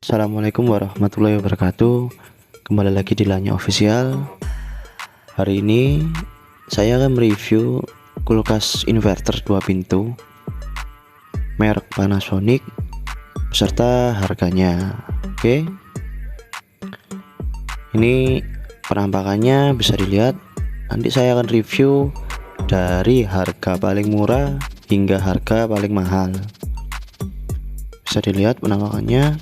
Assalamualaikum warahmatullahi wabarakatuh. Kembali lagi di Lanya Official. Hari ini saya akan mereview kulkas inverter 2 pintu merek Panasonic beserta harganya. Oke. Ini penampakannya bisa dilihat. Nanti saya akan review dari harga paling murah hingga harga paling mahal. Bisa dilihat penampakannya.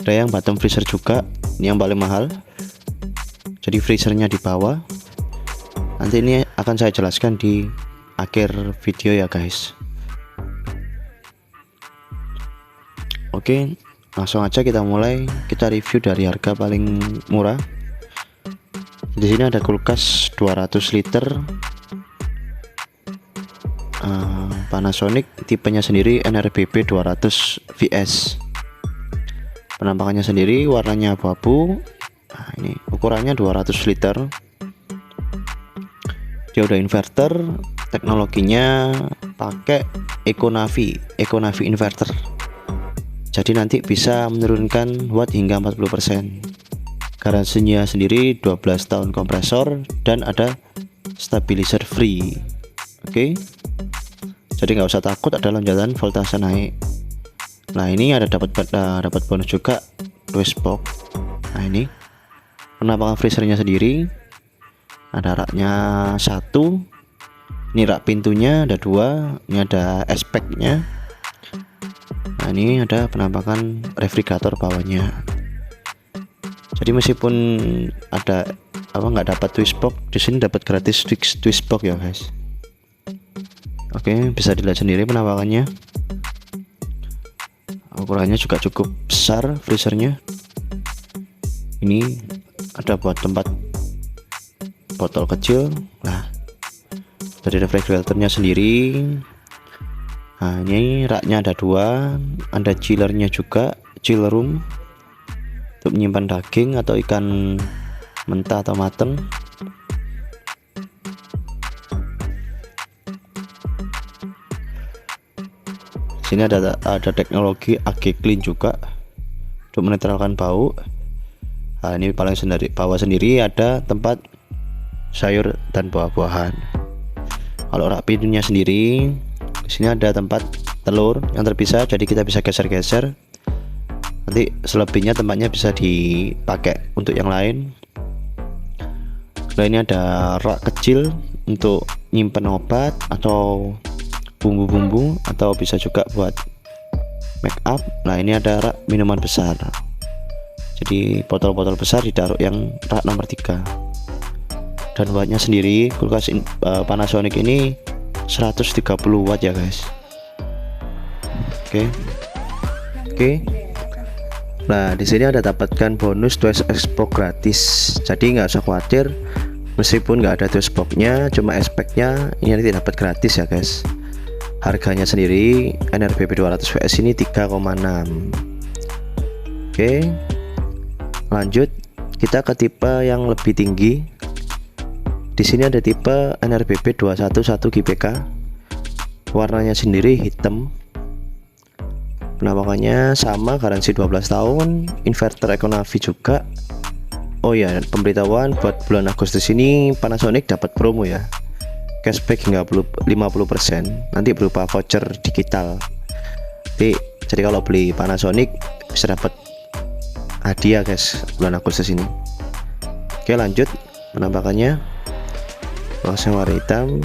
Ada yang bottom freezer juga, ini yang paling mahal. Jadi freezernya di bawah. Nanti ini akan saya jelaskan di akhir video ya guys. Oke, langsung aja kita mulai. Kita review dari harga paling murah. Di sini ada kulkas 200 liter Panasonic, tipenya sendiri NRBB 200 VS. Penampakannya sendiri warnanya abu-abu. Nah, ini ukurannya 200 liter. Dia udah inverter, teknologinya pakai Econavi inverter. Jadi nanti bisa menurunkan watt hingga 40%. Garansinya sendiri 12 tahun kompresor dan ada stabilizer free. Oke. Jadi nggak usah takut ada lonjakan voltase naik. Nah, ini ada dapat bonus juga twist box. Nah, ini penampakan freezernya sendiri. Ada raknya 1. Ini rak pintunya ada 2. Ini ada aspeknya. Nah, ini ada penampakan refrigerator bawahnya. Jadi meskipun ada nggak dapat twist box, di sini dapat gratis twist box ya guys. Oke, bisa dilihat sendiri penampakannya. Ukurannya juga cukup besar freezernya. Ini ada buat tempat botol kecil. Nah, dari refrigeratornya sendiri. Nah, ini raknya ada 2. Ada chillernya juga, chiller room untuk menyimpan daging atau ikan mentah atau mateng. Sini ada teknologi AG Clean juga untuk menetralkan bau. Nah, ini paling bawah sendiri ada tempat sayur dan buah-buahan. Kalau rak pintunya sendiri, di sini ada tempat telur yang terpisah, jadi kita bisa geser-geser. Nanti selebihnya tempatnya bisa dipakai untuk yang lain. Nah, ini ada rak kecil untuk nyimpen obat atau bumbu-bumbu, atau bisa juga buat make up. Nah, ini ada rak minuman besar. Jadi botol-botol besar ditaruh yang rak nomor 3. Dan wattnya sendiri kulkas Panasonic ini 130 watt ya guys. Oke. Nah, di sini ada dapatkan bonus twist box gratis. Jadi nggak usah khawatir, meskipun nggak ada twist boxnya, cuma aspeknya ini nanti dapat gratis ya guys. Harganya sendiri NRBB 200 VS ini 3,6. Oke, lanjut kita ke tipe yang lebih tinggi. Di sini ada tipe NRBB 211 GBK. Warnanya sendiri hitam. Penampakannya sama, garansi 12 tahun, inverter Econavi juga. Oh ya, pemberitahuan buat bulan Agustus ini Panasonic dapat promo ya, cashback hingga 50%, nanti berupa voucher digital. Jadi kalau beli Panasonic bisa dapat hadiah guys bulan Agustus ini. Oke, lanjut penampakannya langsung warna hitam.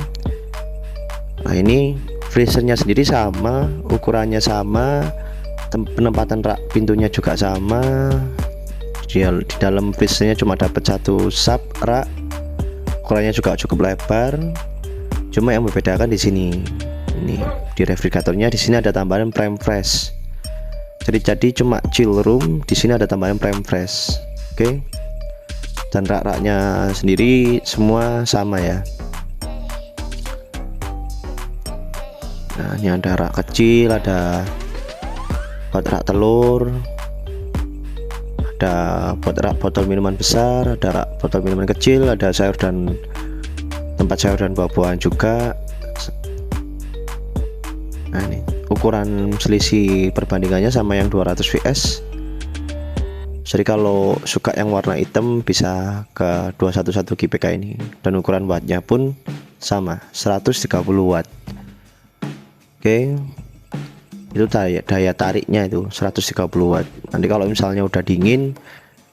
Nah, ini freezernya sendiri sama, ukurannya sama, penempatan rak pintunya juga sama. Di dalam freezernya cuma dapat 1 sub rak, ukurannya juga cukup lebar. Cuma yang membedakan di sini, ini di refrigeratornya di sini ada tambahan prime fresh. Jadi cuma chill room, di sini ada tambahan prime fresh. Oke. Dan rak-raknya sendiri semua sama ya. Nah, ini ada rak kecil, ada buat rak telur, ada buat rak botol minuman besar, ada rak botol minuman kecil, ada sayur dan tempat sayur dan buah-buahan juga. Nah ini ukuran selisih perbandingannya sama yang 200 fps. Jadi kalau suka yang warna hitam bisa ke 211 GPK ini, dan ukuran wattnya pun sama 130 watt. Oke, itu daya tariknya itu 130 watt. Nanti kalau misalnya udah dingin,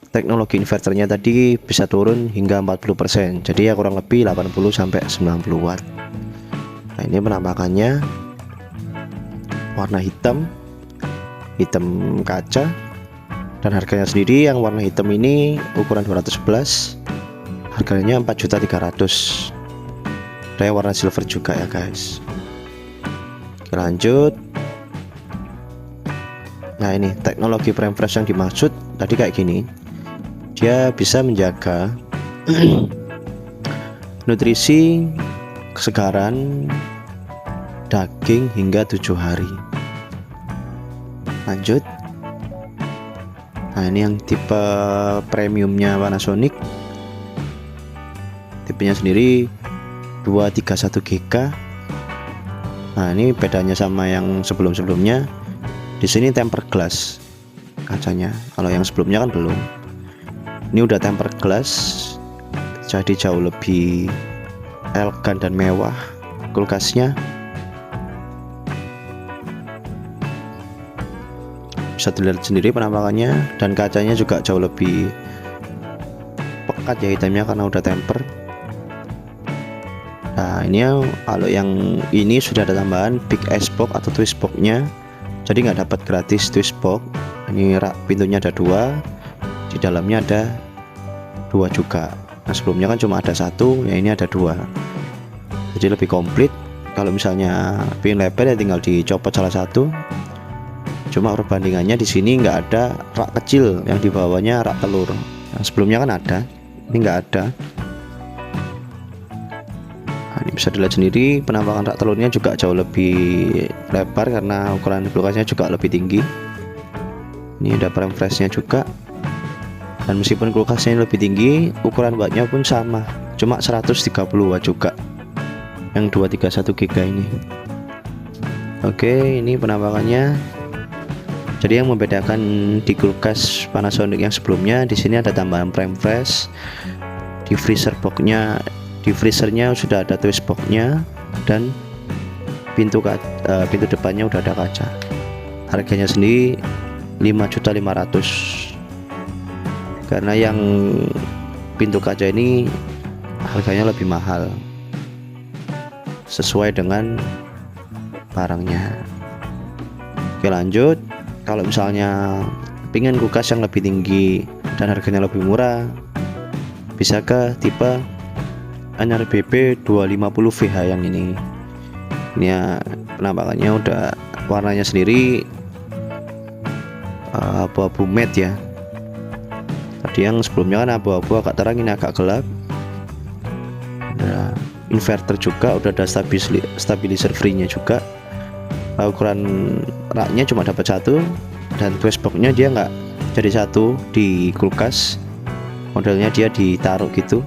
teknologi inverternya tadi bisa turun hingga 40%, jadi ya kurang lebih 80 sampai 90 watt. Nah ini penampakannya warna hitam kaca, dan harganya sendiri yang warna hitam ini ukuran 211 harganya 4.300.000. Ada yang warna silver juga ya guys. Oke, lanjut. Nah ini teknologi prime fresh yang dimaksud tadi kayak gini, dia bisa menjaga nutrisi kesegaran daging hingga 7 hari. Lanjut. Nah ini yang tipe premiumnya Panasonic, tipenya sendiri 231 GK. Nah ini bedanya sama yang sebelumnya, di sini tempered glass kacanya, kalau yang sebelumnya kan belum. Ini udah tempered glass, jadi jauh lebih elegan dan mewah kulkasnya. Bisa dilihat sendiri penampakannya, dan kacanya juga jauh lebih pekat ya hitamnya karena udah temper. Nah ini kalau yang ini sudah ada tambahan big ice box atau twist boxnya, jadi nggak dapat gratis twist box. Ini rak pintunya ada 2, di dalamnya ada 2 juga. Nah sebelumnya kan cuma ada 1, ya ini ada 2, jadi lebih komplit. Kalau misalnya pin lebar ya tinggal dicopot salah satu. Cuma perbandingannya di sini nggak ada rak kecil yang di bawahnya rak telur. Yang sebelumnya kan ada, ini nggak ada. Nah, ini bisa dilihat sendiri penampakan rak telurnya juga jauh lebih lebar karena ukuran kulkasnya juga lebih tinggi. Ini ada prime flashnya juga, dan meskipun kulkasnya lebih tinggi, ukuran wattnya pun sama, cuma 130 watt juga yang 231 GB ini. Oke, ini penampakannya. Jadi yang membedakan di kulkas Panasonic yang sebelumnya, di sini ada tambahan prime fresh. Di freezernya sudah ada twist boxnya, dan pintu depannya udah ada kaca. Harganya sendiri 5.500.000. Karena yang pintu kaca ini harganya lebih mahal sesuai dengan barangnya. Oke, lanjut. Kalau misalnya pengen kulkas yang lebih tinggi dan harganya lebih murah, bisa ke tipe NRBP 250VH yang ini. Ini ya penampakannya udah, warnanya sendiri abu-abu matte ya. Tadi yang sebelumnya kan abu-abu agak terang, ini agak gelap. Ada inverter juga, udah ada stabilizer free-nya juga. Ukuran raknya cuma dapat 1, dan twist boxnya dia nggak jadi 1 di kulkas, modelnya dia ditaruh gitu,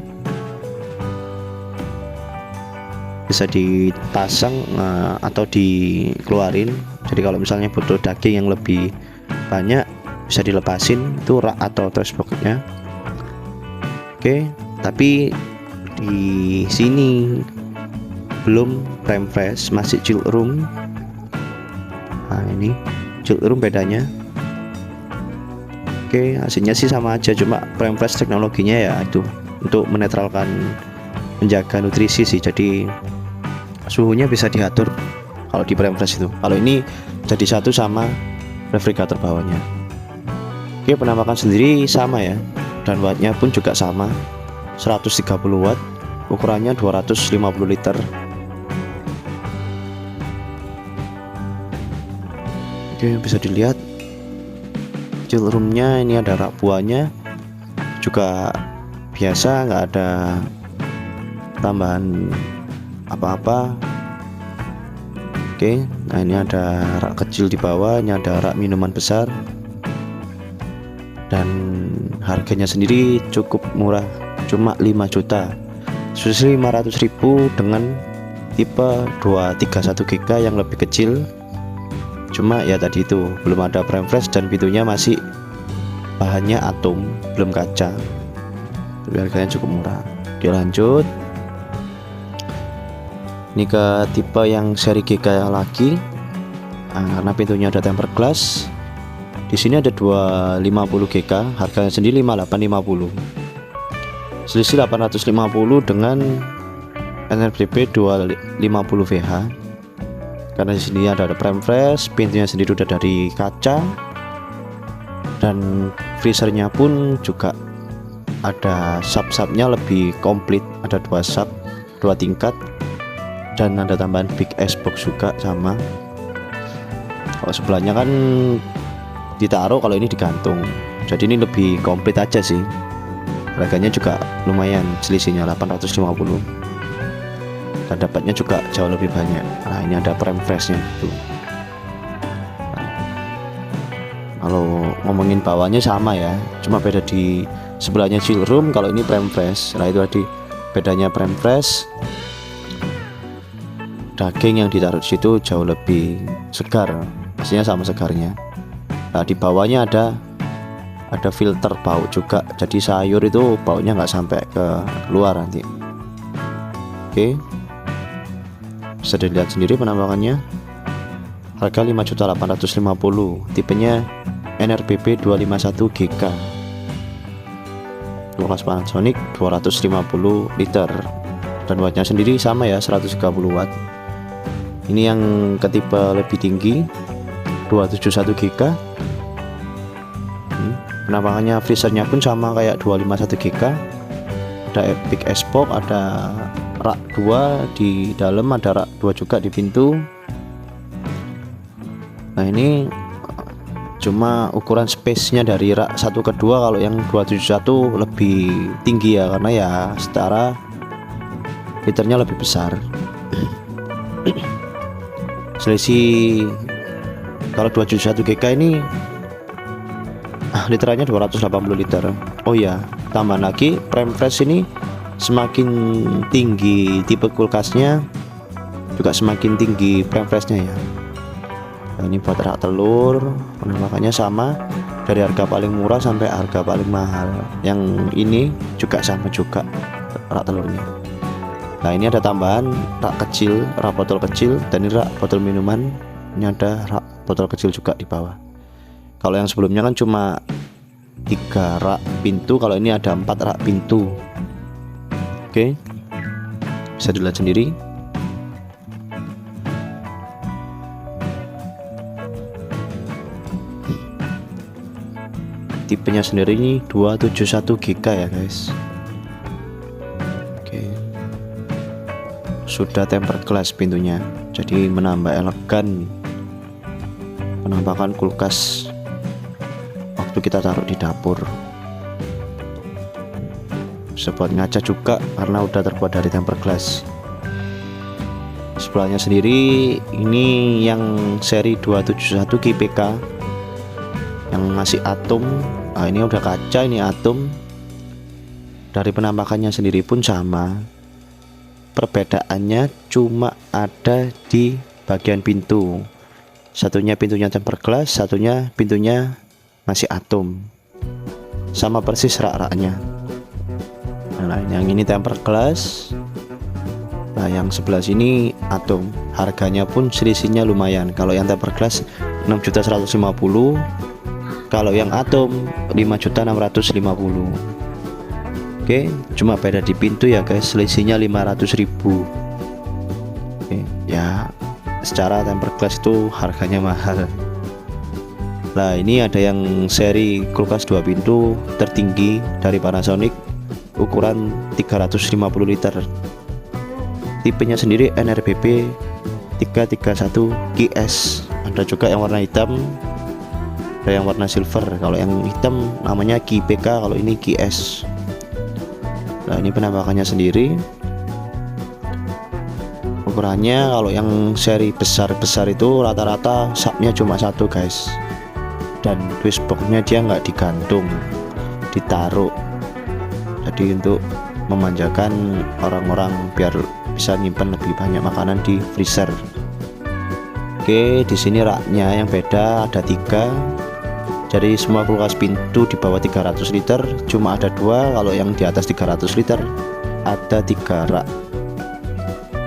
bisa dipasang atau dikeluarin. Jadi kalau misalnya butuh daging yang lebih banyak bisa dilepasin itu rak atau twist boxnya. Oke, tapi di sini belum prime fresh, masih chill room. Nah ini chill room bedanya. Oke, hasilnya sih sama aja, cuma prime fresh teknologinya ya itu untuk menetralkan, menjaga nutrisi sih, jadi suhunya bisa diatur kalau di prime fresh itu. Kalau ini jadi satu sama refrigerator bawahnya. Oke, penampakan sendiri sama ya, dan wattnya pun juga sama 130 watt, ukurannya 250 liter. Oke, bisa dilihat chill roomnya, ini ada rak buahnya juga biasa, nggak ada tambahan apa-apa. Oke, nah ini ada rak kecil di bawah, ini ada rak minuman besar, dan harganya sendiri cukup murah, cuma 5.500.000 dengan tipe 231 GB yang lebih kecil Cuma ya tadi itu belum ada prime flash dan pintunya masih bahannya atom, belum kaca. Tapi harganya cukup murah. Oke, lanjut. Ini ke tipe yang seri GK lagi. Nah, karena pintunya ada tempered glass. Di sini ada 250 GK, harganya sendiri 5850. Selisih 850 dengan NRBP 250 VH. Karena di sini ada prime flash, pintunya sendiri udah dari kaca, dan freezernya pun juga ada sub-subnya lebih komplit, ada 2 sub, 2 tingkat, dan ada tambahan big S box juga sama. Kalau sebelahnya kan ditaruh, kalau ini digantung, jadi ini lebih komplit aja sih. Harganya juga lumayan, selisihnya 850 dan dapatnya juga jauh lebih banyak. Nah, ini ada prime flashnya tuh. Kalau ngomongin bawahnya sama ya, cuma beda di sebelahnya chill room, kalau ini prime flash. Nah, itu tadi bedanya prime flash. Daging yang ditaruh di situ jauh lebih segar, pastinya sama segarnya. Nah, di bawahnya ada filter bau juga, jadi sayur itu baunya nggak sampai ke luar nanti. Oke, bisa dilihat sendiri penampakannya. Harga 5.850.000, tipenya NRBP 251 GK, kulkas Panasonic 250 liter, dan wattnya sendiri sama ya, 130 watt. Ini yang ketipe lebih tinggi 271 GK. Penampakannya freezernya pun sama kayak 251 GK. Ada Epic S-Box, ada rak 2 di dalam, ada rak 2 juga di pintu. Nah, ini cuma ukuran space-nya dari rak 1 ke 2. Kalau yang 271 lebih tinggi ya, karena ya setara liternya lebih besar. Selisih kalau 271 GK ini literannya 280 liter. Oh ya, tambah lagi prime flash ini semakin tinggi tipe kulkasnya juga semakin tinggi prime flashnya ya. Nah, ini buat rak telur, penampakannya sama dari harga paling murah sampai harga paling mahal. Yang ini juga sama juga rak telurnya. Nah, ini ada tambahan rak kecil, rak botol kecil, dan ini rak botol minuman. Ini ada rak botol kecil juga di bawah. Kalau yang sebelumnya kan cuma 3 rak pintu, kalau ini ada 4 rak pintu. Oke, bisa dilihat sendiri. Tipenya sendiri ini 271 GK ya guys. Oke, sudah tempered glass pintunya, jadi menambah elegan penampakan kulkas waktu kita taruh di dapur. Bisa buat ngaca juga karena udah terbuat dari tempered glass. Sebelahnya sendiri ini yang seri 271 GPK yang masih atom. Nah, ini udah kaca, ini atom. Dari penampakannya sendiri pun sama, perbedaannya cuma ada di bagian pintu. Satunya pintunya tempered glass, satunya pintunya masih atom. Sama persis rak-raknya. Nah, yang ini tempered glass. Nah, yang sebelah sini atom. Harganya pun selisihnya lumayan. Kalau yang tempered glass 6.150.000, kalau yang atom 5.650.000. Oke, cuma beda di pintu ya guys, selisihnya 500.000. Oke, ya secara tempered glass itu harganya mahal. Nah, ini ada yang seri kulkas 2 pintu tertinggi dari Panasonic, ukuran 350 liter. Tipenya sendiri NRBP 331 GS. Ada juga yang warna hitam, ada yang warna silver. Kalau yang hitam namanya GPK, kalau ini GS. Nah, ini penampakannya sendiri. Ukurannya kalau yang seri besar-besar itu rata-rata subnya cuma 1 guys, dan twist boxnya dia nggak digantung, ditaruh. Jadi untuk memanjakan orang-orang biar bisa nyimpan lebih banyak makanan di freezer. Oke, di sini raknya yang beda ada 3. Jadi semua kulkas pintu di bawah 300 liter cuma ada 2, kalau yang di atas 300 liter ada 3 rak.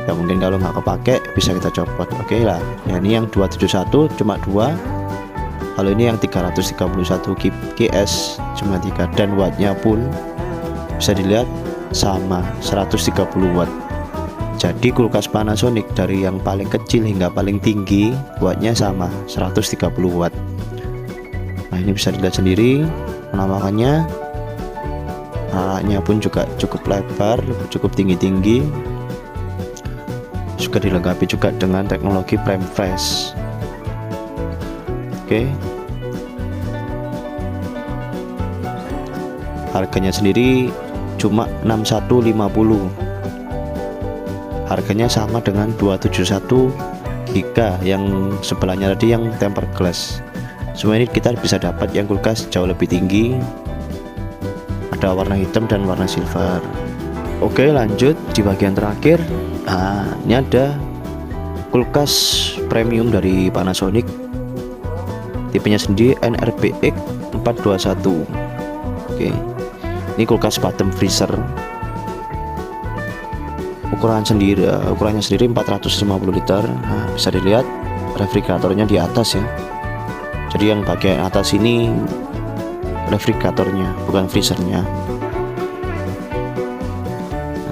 Ya mungkin kalau nggak kepake bisa kita copot. Oke lah, ya ini yang 271 cuma 2. Kalau ini yang 331 gs cuma 3, dan wattnya pun bisa dilihat sama 130 watt. Jadi kulkas Panasonic dari yang paling kecil hingga paling tinggi wattnya sama 130 watt. Nah ini bisa dilihat sendiri penampakannya. Raknya pun juga cukup lebar, cukup tinggi-tinggi. Juga dilengkapi juga dengan teknologi Prime Fresh. Oke. Harganya sendiri cuma 6150. Harganya sama dengan 271 giga yang sebelahnya tadi yang tempered glass. Semua ini kita bisa dapat yang kulkas jauh lebih tinggi. Ada warna hitam dan warna silver. Oke, lanjut di bagian terakhir. Nah, ini ada kulkas premium dari Panasonic. Tipenya sendiri NRBX 421. Oke. Ini kulkas bottom freezer. Ukurannya sendiri 450 liter. Nah, bisa dilihat refrigeratornya di atas ya. Jadi yang bagian atas ini refrigeratornya, bukan freezernya. Nah,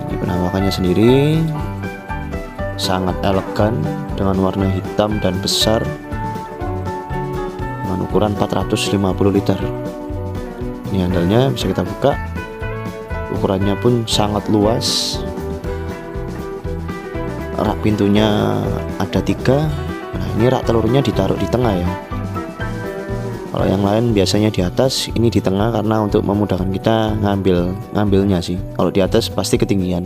ini penampakannya sendiri sangat elegan dengan warna hitam dan besar dengan ukuran 450 liter. Ini handalnya bisa kita buka. Ukurannya pun sangat luas. Rak pintunya ada 3. Nah ini rak telurnya ditaruh di tengah ya. Kalau yang lain biasanya di atas, ini di tengah karena untuk memudahkan kita ngambilnya sih. Kalau di atas pasti ketinggian,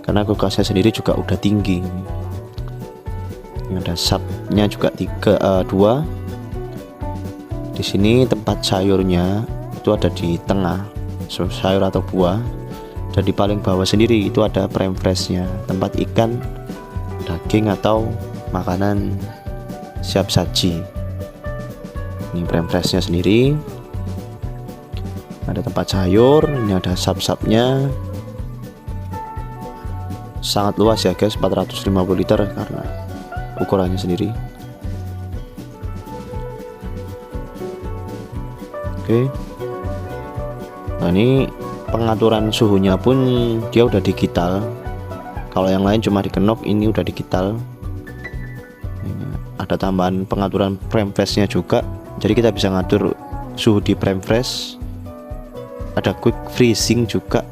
karena kulkasnya sendiri juga udah tinggi. Ini ada subnya juga 2. Di sini tempat sayurnya itu ada di tengah, sayur atau buah. Dan di paling bawah sendiri itu ada prime freshnya, tempat ikan, daging atau makanan siap saji. Ini prime freshnya sendiri. Ada tempat sayur, ini ada sub-subnya. Sangat luas ya guys, 450 liter karena ukurannya sendiri. Oke. Nah ini pengaturan suhunya pun dia udah digital. Kalau yang lain cuma dikenop, ini udah digital. Ini ada tambahan pengaturan prime fresh-nya juga. Jadi kita bisa ngatur suhu di prime fresh. Ada quick freezing juga.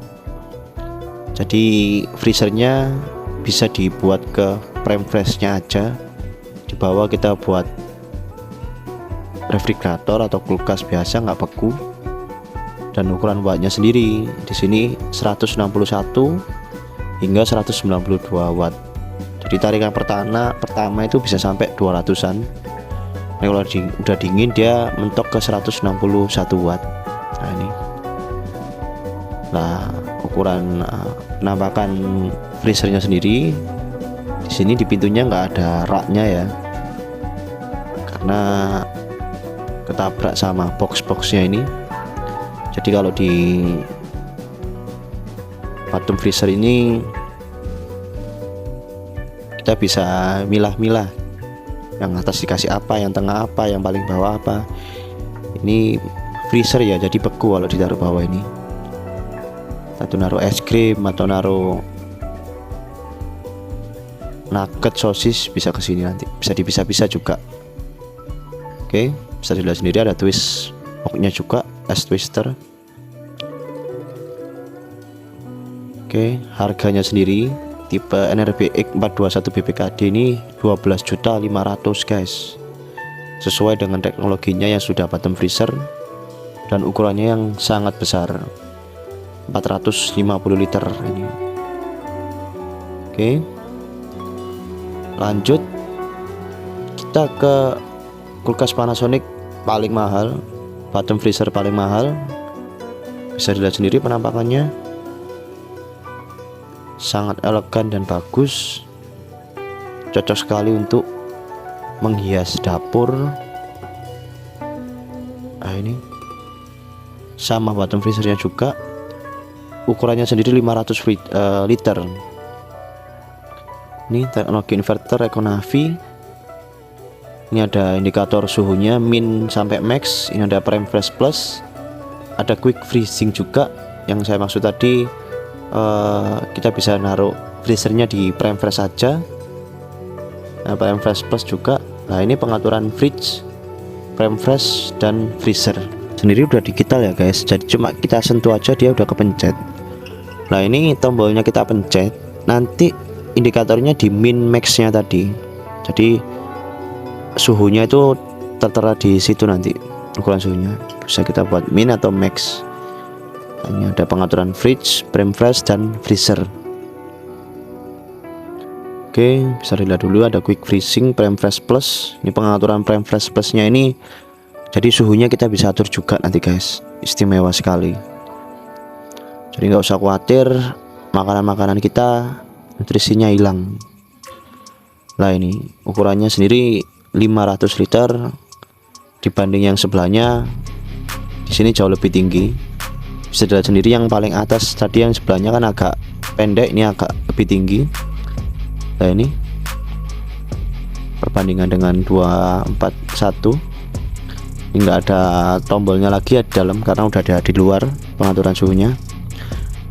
Jadi freezernya bisa dibuat ke prime fresh-nya aja. Di bawah kita buat refrigerator atau kulkas biasa, nggak beku. Dan ukuran wattnya sendiri di sini 161 hingga 192 watt. Jadi tarikan pertama itu bisa sampai 200-an. Nah, kalau udah dingin dia mentok ke 161 watt. Nah ini. Nah ukuran penampakan freezernya sendiri di sini di pintunya nggak ada raknya ya, karena ketabrak sama box-boxnya ini. Jadi kalau di bottom freezer ini kita bisa milah-milah, yang atas dikasih apa, yang tengah apa, yang paling bawah apa. Ini freezer ya, jadi beku kalau ditaruh bawah ini. Atau naruh es krim atau naruh nugget, sosis bisa ke sini nanti. Bisa dipisah-pisah juga. Oke, bisa dilihat sendiri ada twist boxnya juga, es twister. Oke, harganya sendiri tipe NRBX 421 BBKD ini 12.500.000 guys. Sesuai dengan teknologinya yang sudah bottom freezer dan ukurannya yang sangat besar, 450 liter ini. Oke, lanjut kita ke kulkas Panasonic paling mahal, bottom freezer paling mahal. Bisa dilihat sendiri penampakannya sangat elegan dan bagus, cocok sekali untuk menghias dapur. Nah ini sama bottom freezernya juga, ukurannya sendiri 500 liter. Ini teknologi inverter Econavi. Ini ada indikator suhunya min sampai max. Ini ada prime fresh plus, ada quick freezing juga. Yang saya maksud tadi kita bisa naruh freezernya di prime fresh saja. Nah, prime fresh plus juga. Nah ini pengaturan fridge, prime fresh dan freezer sendiri udah digital ya guys, jadi cuma kita sentuh aja dia udah kepencet. Nah ini tombolnya kita pencet, nanti indikatornya di min max nya tadi, jadi suhunya itu tertera di situ, nanti ukuran suhunya bisa kita buat min atau max. Ini ada pengaturan fridge, prime fresh dan freezer. Oke, bisa dilihat dulu ada quick freezing, prime fresh plus. Ini pengaturan prime fresh plusnya ini, jadi suhunya kita bisa atur juga nanti guys, istimewa sekali. Jadi nggak usah khawatir makanan-makanan kita nutrisinya hilang. Lah ini ukurannya sendiri 500 liter, dibanding yang sebelahnya di sini jauh lebih tinggi. Bisa dilihat sendiri yang paling atas tadi yang sebelahnya kan agak pendek, ini agak lebih tinggi. Nah ini perbandingan dengan 241, ini enggak ada tombolnya lagi ya di dalam karena udah ada di luar pengaturan suhunya.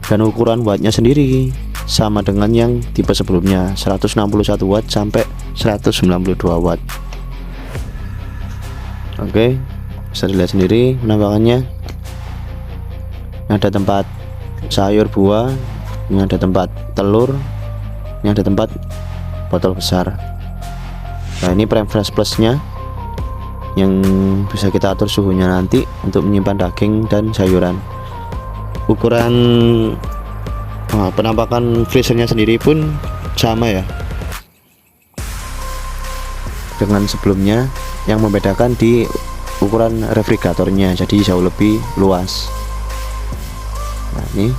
Dan ukuran wattnya sendiri sama dengan yang tipe sebelumnya, 161 watt sampai 192 watt. Oke, bisa dilihat sendiri penampakannya. Ini ada tempat sayur buah, ini ada tempat telur, ini ada tempat botol besar. Nah ini prime fresh plusnya yang bisa kita atur suhunya nanti untuk menyimpan daging dan sayuran. Ukuran penampakan freezernya sendiri pun sama ya dengan sebelumnya, yang membedakan di ukuran refrigeratornya, jadi jauh lebih luas. Nah ini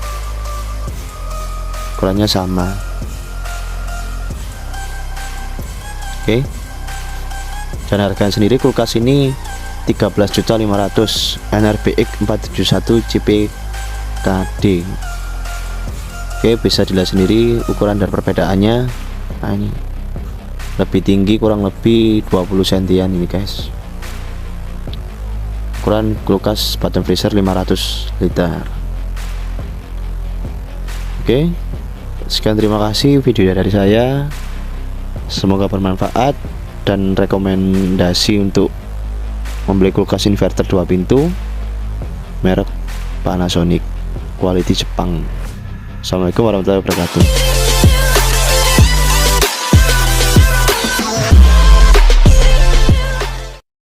ukurannya sama. Oke, dan harganya sendiri kulkas ini 13.500, NRBX 471 CPKD. Oke, bisa dilihat sendiri ukuran dan perbedaannya. Nah ini lebih tinggi, kurang lebih 20 sentian ini guys, ukuran kulkas bottom freezer 500 liter. Oke, sekian, terima kasih video dari saya. Semoga bermanfaat dan rekomendasi untuk membeli kulkas inverter 2 pintu merek Panasonic, quality Jepang. Assalamualaikum warahmatullahi wabarakatuh.